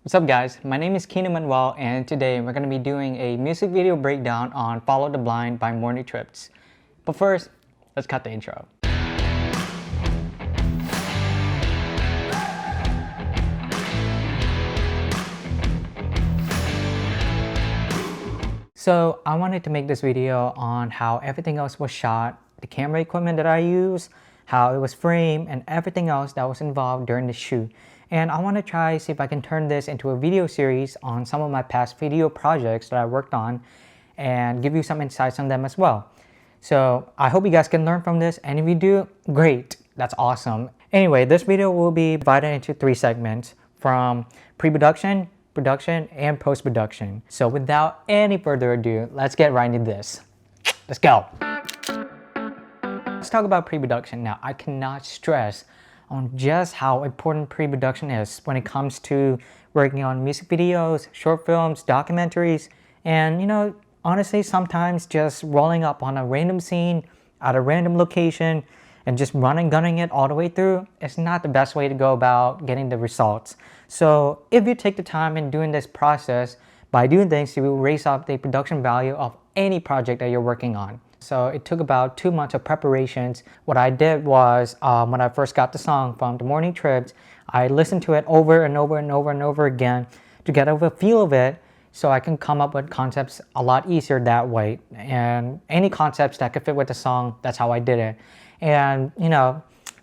What's up guys, my name is Keno Manuel and today we're going to be doing a music video breakdown on Follow the Blind by Morning Trips. But first, let's cut the intro. So I wanted to make this video on how everything else was shot, the camera equipment that I use, how it was framed, and everything else that was involved during the shoot. And I want to try see if I can turn this into a video series on some of my past video projects that I worked on and give you some insights on them as well. So I hope you guys can learn from this, and if you do, great, that's awesome. Anyway, this video will be divided into 3 segments from pre-production, production, and post-production. So without any further ado, let's get right into this. Let's go. Let's talk about pre-production now. I cannot stress on just how important pre-production is when it comes to working on music videos, short films, documentaries, and honestly, sometimes just rolling up on a random scene at a random location and just gunning it all the way through is not the best way to go about getting the results. So if you take the time in doing this process, by doing things, you will raise up the production value of any project that you're working on. So it took about 2 months of preparations. What I did was, when I first got the song from the Morning Trips, I listened to it over and over and over and over again to get a feel of it, so I can come up with concepts a lot easier that way. And any concepts that could fit with the song, that's how I did it. And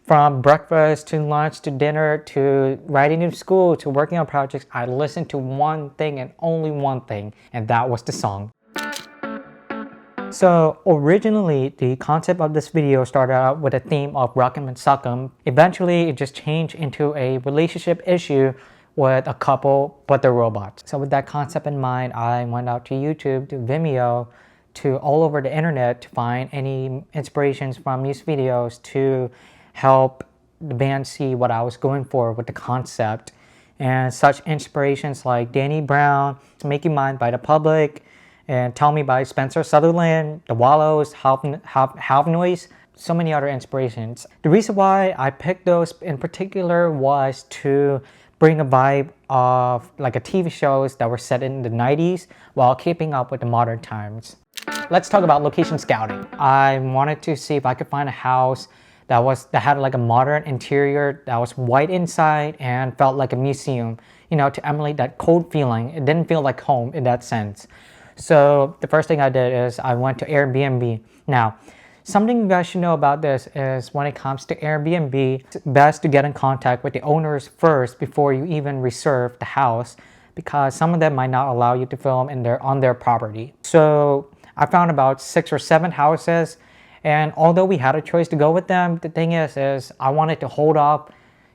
from breakfast to lunch to dinner to writing in school to working on projects, I listened to one thing and only one thing, and that was the song. So originally, the concept of this video started out with a theme of Rock'em and Sock'em. Eventually, it just changed into a relationship issue with a couple, but they're robots. So with that concept in mind, I went out to YouTube, to Vimeo, to all over the internet to find any inspirations from music videos to help the band see what I was going for with the concept. And such inspirations like Danny Brown, Make You Mine by The Public, and Tell Me by Spencer Sutherland, The Wallows, Half Noise, so many other inspirations. The reason why I picked those in particular was to bring a vibe of like a TV shows that were set in the 90s while keeping up with the modern times. Let's talk about location scouting. I wanted to see if I could find a house that had like a modern interior, that was white inside and felt like a museum, to emulate that cold feeling. It didn't feel like home in that sense. So the first thing I did is I went to Airbnb. Now, something you guys should know about this is when it comes to Airbnb, it's best to get in contact with the owners first before you even reserve the house, because some of them might not allow you to film on their property. So I found about 6 or 7 houses, and although we had a choice to go with them, the thing is I wanted to hold off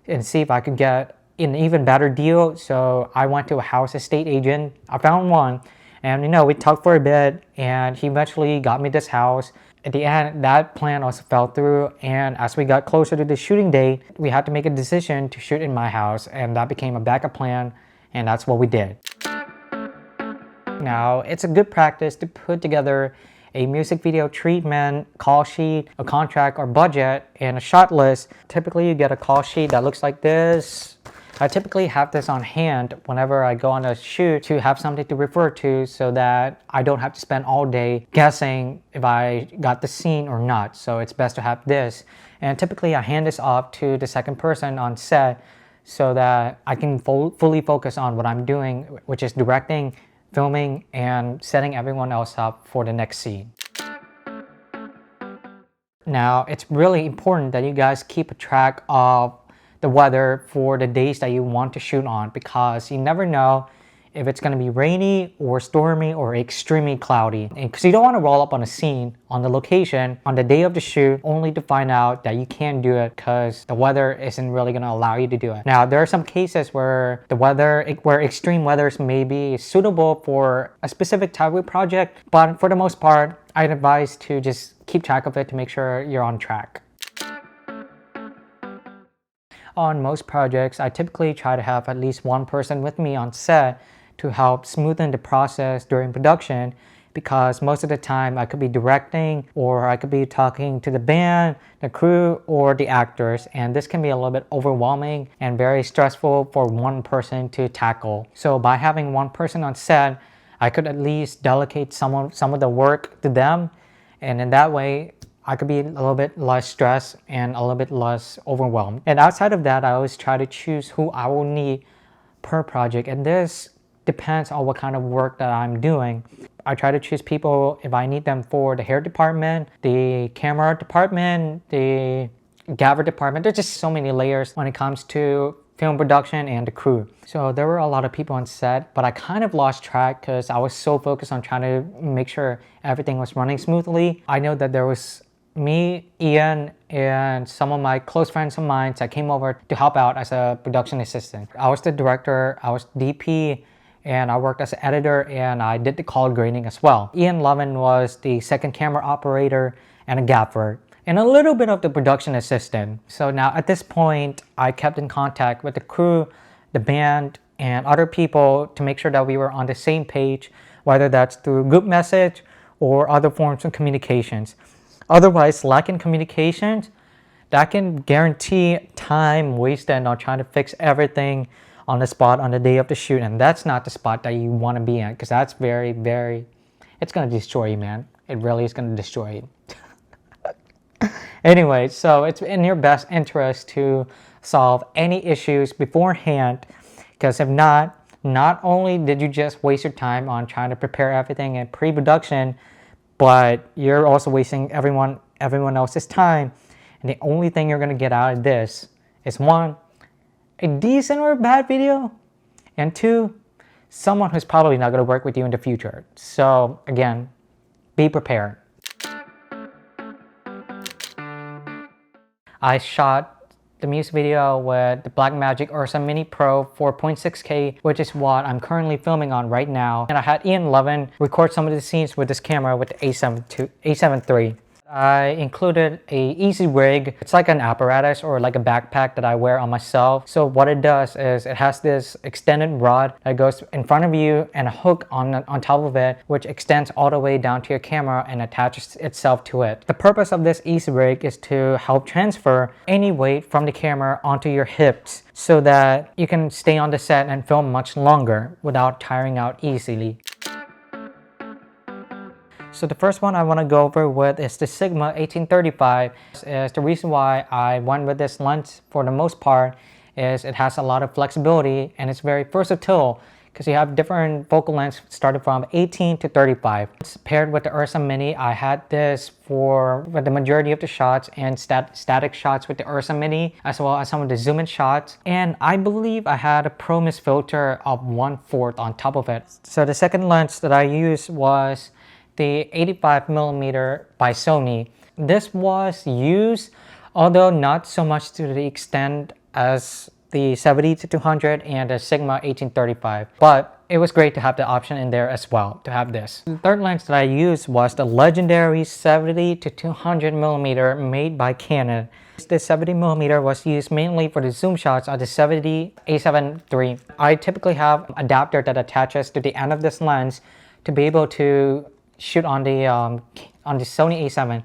and see if I could get an even better deal. So I went to a house estate agent. I found one. And we talked for a bit, and he eventually got me this house. At the end, that plan also fell through, and as we got closer to the shooting day, we had to make a decision to shoot in my house, and that became a backup plan, and that's what we did. Now, it's a good practice to put together a music video treatment, call sheet, a contract or budget, and a shot list. Typically, you get a call sheet that looks like this. I typically have this on hand whenever I go on a shoot to have something to refer to, so that I don't have to spend all day guessing if I got the scene or not. So it's best to have this. And typically I hand this off to the second person on set so that I can fully focus on what I'm doing, which is directing, filming, and setting everyone else up for the next scene. Now, it's really important that you guys keep a track of the weather for the days that you want to shoot on, because you never know if it's going to be rainy or stormy or extremely cloudy. Because you don't want to roll up on a scene on the location on the day of the shoot only to find out that you can't do it because the weather isn't really going to allow you to do it. Now, there are some cases where extreme weathers may be suitable for a specific type of project, but for the most part, I'd advise to just keep track of it to make sure you're on track. On most projects, I typically try to have at least one person with me on set to help smoothen the process during production, because most of the time I could be directing or I could be talking to the band, the crew, or the actors, and this can be a little bit overwhelming and very stressful for one person to tackle. So by having one person on set, I could at least delegate some of the work to them, and in that way I could be a little bit less stressed and a little bit less overwhelmed. And outside of that, I always try to choose who I will need per project, and this depends on what kind of work that I'm doing. I try to choose people if I need them for the hair department, the camera department, the gaffer department. There's just so many layers when it comes to film production and the crew. So there were a lot of people on set, but I kind of lost track because I was so focused on trying to make sure everything was running smoothly. I know that there was me, Ian, and some of my close friends of mine that came over to help out as a production assistant. I was the director, I was DP, and I worked as an editor, and I did the color grading as well. Ian Lovin was the second camera operator and a gaffer, and a little bit of the production assistant. So now at this point, I kept in contact with the crew, the band, and other people to make sure that we were on the same page, whether that's through group message or other forms of communications. Otherwise, lacking communications, that can guarantee time wasted on trying to fix everything on the spot on the day of the shoot, and that's not the spot that you want to be in, because that's very, it's going to destroy you, man. It really is going to destroy you. Anyway, so it's in your best interest to solve any issues beforehand, because if not only did you just waste your time on trying to prepare everything in pre-production, but you're also wasting everyone else's time. And the only thing you're going to get out of this is one, a decent or bad video, and two, someone who's probably not going to work with you in the future. So again, be prepared. I shot the music video with the Blackmagic Ursa Mini Pro 4.6K, which is what I'm currently filming on right now. And I had Ian Lovin record some of the scenes with this camera with the A7 III. I included a easy rig. It's like an apparatus or like a backpack that I wear on myself. So what it does is it has this extended rod that goes in front of you and a hook on top of it, which extends all the way down to your camera and attaches itself to it. The purpose of this easy rig is to help transfer any weight from the camera onto your hips so that you can stay on the set and film much longer without tiring out easily. So the first one I want to go over with is the Sigma 1835. The reason why I went with this lens for the most part is it has a lot of flexibility and it's very versatile because you have different focal lengths starting from 18 to 35. It's paired with the Ursa Mini. I had this for the majority of the shots and static shots with the Ursa Mini, as well as some of the zoom in shots. And I believe I had a Pro Mist filter of 1/4 on top of it. So the second lens that I used was the 85mm by Sony. This was used, although not so much to the extent as the 70-200 and the Sigma 1835, but it was great to have the option in there as well, to have this. The third lens that I used was the legendary 70-200mm made by Canon. The 70mm was used mainly for the zoom shots on the 70 A7 III. I typically have an adapter that attaches to the end of this lens to be able to shoot on the Sony A7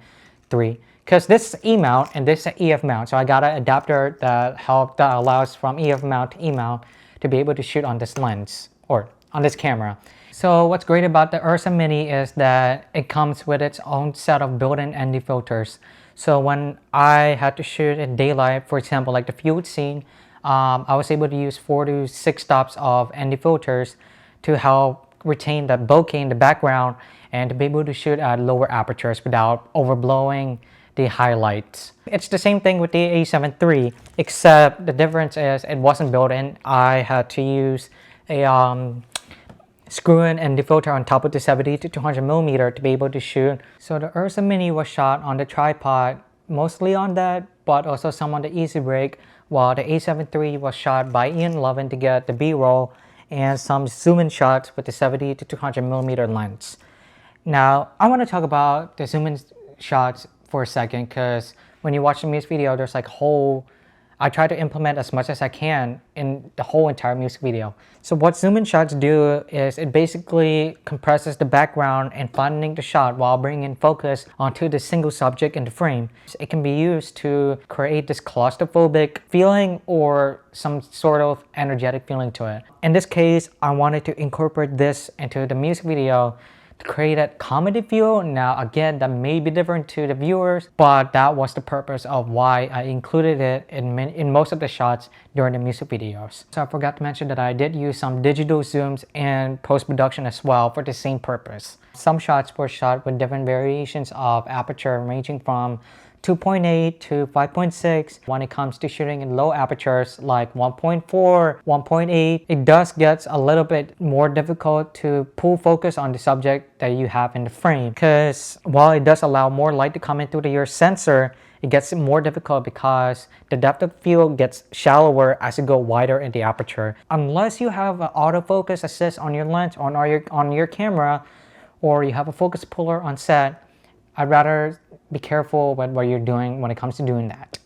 III, because this is E mount and this is EF mount, so I got an adapter that allows from EF mount to E mount to be able to shoot on this lens or on this camera. So what's great about the Ursa Mini is that it comes with its own set of built-in ND filters. So when I had to shoot in daylight, for example, like the field scene, I was able to use 4 to 6 stops of ND filters to help retain the bokeh in the background and to be able to shoot at lower apertures without overblowing the highlights. It's the same thing with the A7 III, except the difference is it wasn't built in. I had to use a screw-in and defilter on top of the 70-200mm to be able to shoot. So the Ursa Mini was shot on the tripod, mostly on that, but also some on the easy rig, while the A7 III was shot by Ian Lovin to get the B-roll and some zoom-in shots with the 70-200mm lens. Now, I want to talk about the zoom-in shots for a second, because when you watch the music video, there's like whole I try to implement as much as I can in the whole entire music video. So what zoom in shots do is it basically compresses the background and flattening the shot while bringing focus onto the single subject in the frame. It can be used to create this claustrophobic feeling or some sort of energetic feeling to it. In this case, I wanted to incorporate this into the music video to create that comedy feel. Now again, that may be different to the viewers, but that was the purpose of why I included it in most of the shots during the music videos. So I forgot to mention that I did use some digital zooms in post-production as well for the same purpose. Some shots were shot with different variations of aperture ranging from 2.8 to 5.6. When it comes to shooting in low apertures like 1.4, 1.8, it does get a little bit more difficult to pull focus on the subject that you have in the frame, because while it does allow more light to come into your sensor, it gets more difficult because the depth of field gets shallower as you go wider in the aperture. Unless you have an autofocus assist on your lens or on your camera, or you have a focus puller on set, I'd rather be careful with what you're doing when it comes to doing that.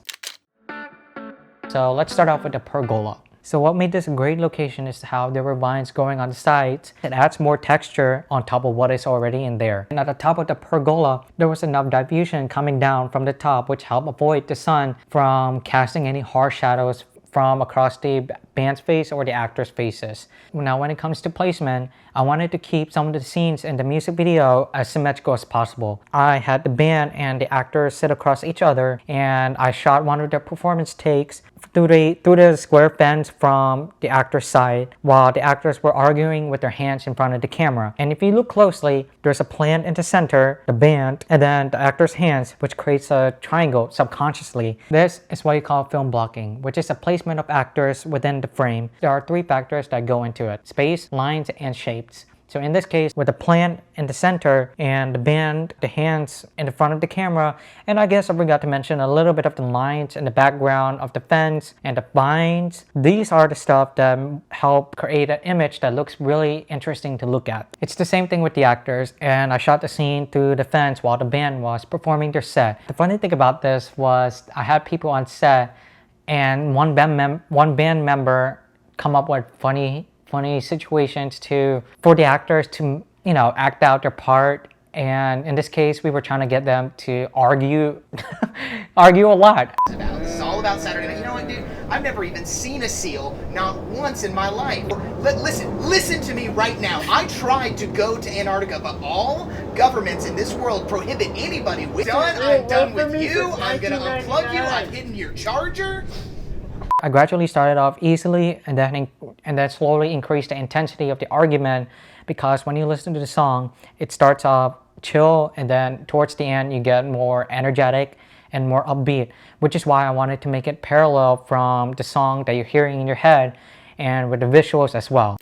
So let's start off with the pergola. So what made this a great location is how there were vines growing on the sides. It adds more texture on top of what is already in there. And at the top of the pergola, there was enough diffusion coming down from the top, which helped avoid the sun from casting any harsh shadows from across the band's face or the actors' faces. Now when it comes to placement, I wanted to keep some of the scenes in the music video as symmetrical as possible. I had the band and the actors sit across each other, and I shot one of their performance takes through the square fence from the actor's side while the actors were arguing with their hands in front of the camera. And if you look closely, there's a plant in the center, the band, and then the actor's hands, which creates a triangle subconsciously. This is what you call film blocking, which is a placement of actors within the frame. There are three factors that go into it: space, lines, and shapes. So in this case, with the plant in the center and the band, the hands in the front of the camera, and I guess I forgot to mention a little bit of the lines in the background of the fence and the vines. These are the stuff that help create an image that looks really interesting to look at. It's the same thing with the actors, and I shot the scene through the fence while the band was performing their set. The funny thing about this was I had people on set, and one band member come up with funny situations for the actors to, act out their part. And in this case, we were trying to get them to argue argue a lot. This is all about Saturday night. You know what, dude? I've never even seen a seal, not once in my life. Listen to me right now. I tried to go to Antarctica, but all governments in this world prohibit anybody with I'm done with you. I'm gonna unplug you. I've hidden your charger. I gradually started off easily and then slowly increased the intensity of the argument, because when you listen to the song, it starts off chill and then towards the end you get more energetic and more upbeat, which is why I wanted to make it parallel from the song that you're hearing in your head and with the visuals as well.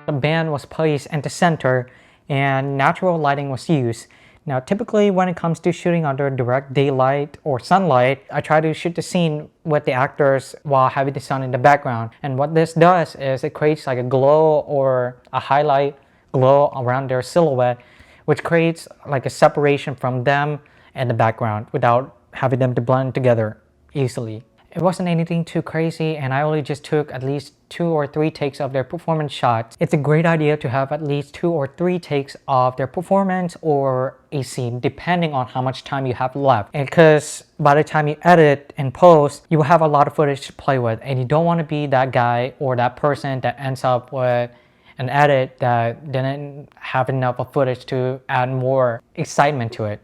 The band was placed in the center and natural lighting was used. Now typically when it comes to shooting under direct daylight or sunlight, I try to shoot the scene with the actors while having the sun in the background. And what this does is it creates like a glow or a highlight glow around their silhouette, which creates like a separation from them and the background without having them to blend together easily. It wasn't anything too crazy, and I only just took at least 2 or 3 takes of their performance shots. It's a great idea to have at least 2 or 3 takes of their performance or a scene, depending on how much time you have left. Because by the time you edit and post, you will have a lot of footage to play with, and you don't want to be that guy or that person that ends up with an edit that didn't have enough of footage to add more excitement to it.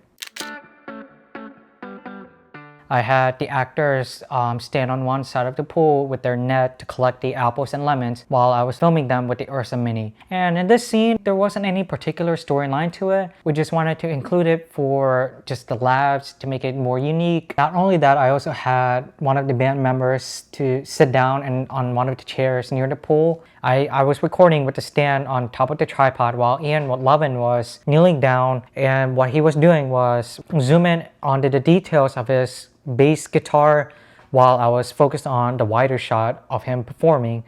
I had the actors stand on one side of the pool with their net to collect the apples and lemons while I was filming them with the Ursa Mini. And in this scene, there wasn't any particular storyline to it. We just wanted to include it for just the laughs to make it more unique. Not only that, I also had one of the band members to sit down on one of the chairs near the pool. I was recording with the stand on top of the tripod while Logan was kneeling down, and what he was doing was zoom in onto the details of his bass guitar while I was focused on the wider shot of him performing.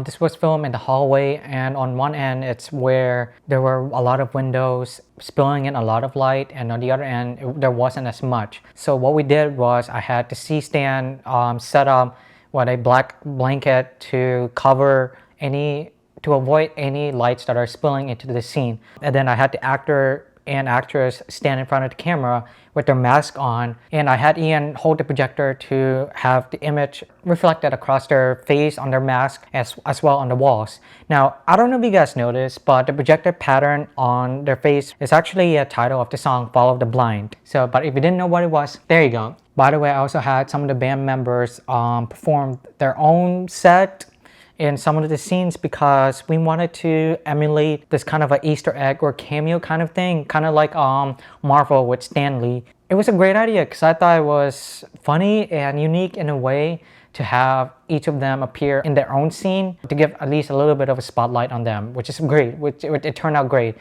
This was filmed in the hallway, and on one end it's where there were a lot of windows spilling in a lot of light, and on the other end there wasn't as much. So what we did was I had the C-stand set up with a black blanket to cover to avoid any lights that are spilling into the scene. And then I had the actor and actress stand in front of the camera with their mask on, and I had Ian hold the projector to have the image reflected across their face on their mask as well on the walls. Now, I don't know if you guys noticed, but the projector pattern on their face is actually a title of the song Follow the Blind. So, but if you didn't know what it was, there you go. By the way, I also had some of the band members perform their own set in some of the scenes because we wanted to emulate this kind of an Easter egg or cameo kind of thing, kind of like Marvel with Stan Lee. It was a great idea because I thought it was funny and unique in a way to have each of them appear in their own scene to give at least a little bit of a spotlight on them, which is great, it turned out great.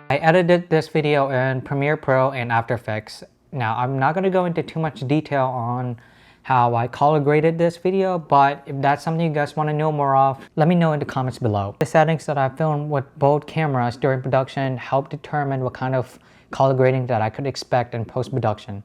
I edited this video in Premiere Pro and After Effects. Now, I'm not going to go into too much detail on how I color graded this video, but if that's something you guys want to know more of, let me know in the comments below. The settings that I filmed with both cameras during production helped determine what kind of color grading that I could expect in post-production.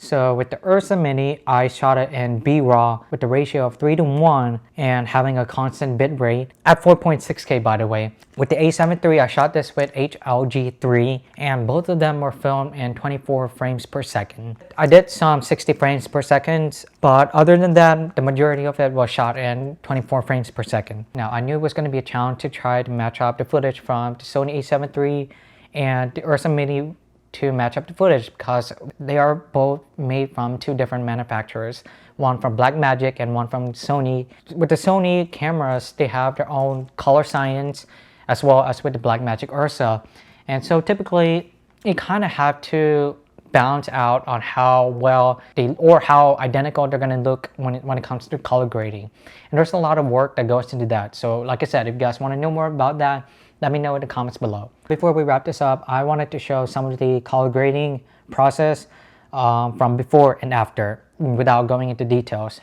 So with the Ursa Mini, I shot it in B-RAW with the ratio of 3:1 and having a constant bit rate at 4.6K, by the way. With the A7 III, I shot this with HLG3, and both of them were filmed in 24 frames per second. I did some 60 frames per second, but other than that, the majority of it was shot in 24 frames per second. Now, I knew it was going to be a challenge to try to match up the footage from the Sony A7 III and the Ursa Mini to match up the footage because they are both made from two different manufacturers, one from Blackmagic and one from Sony. With the Sony cameras, they have their own color science as well as with the Blackmagic Ursa, and so typically you kind of have to balance out on how well or how identical they're going to look when it comes to color grading, and there's a lot of work that goes into that. So like I said, if you guys want to know more about that, let me know in the comments below. Before we wrap this up, I wanted to show some of the color grading process from before and after without going into details.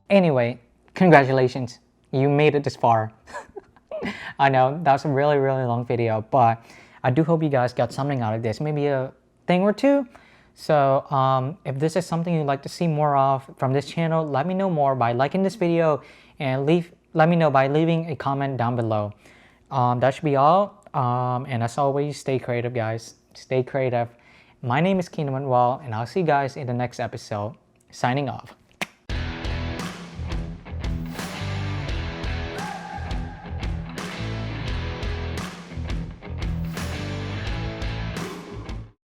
Anyway, congratulations. You made it this far. I know that was a really long video, but I do hope you guys got something out of this, maybe a thing or two. So if this is something you'd like to see more of from this channel, let me know more by liking this video and let me know by leaving a comment down below. That should be all. And as always, stay creative, guys. Stay creative. My name is Keno Manuel, and I'll see you guys in the next episode. Signing off.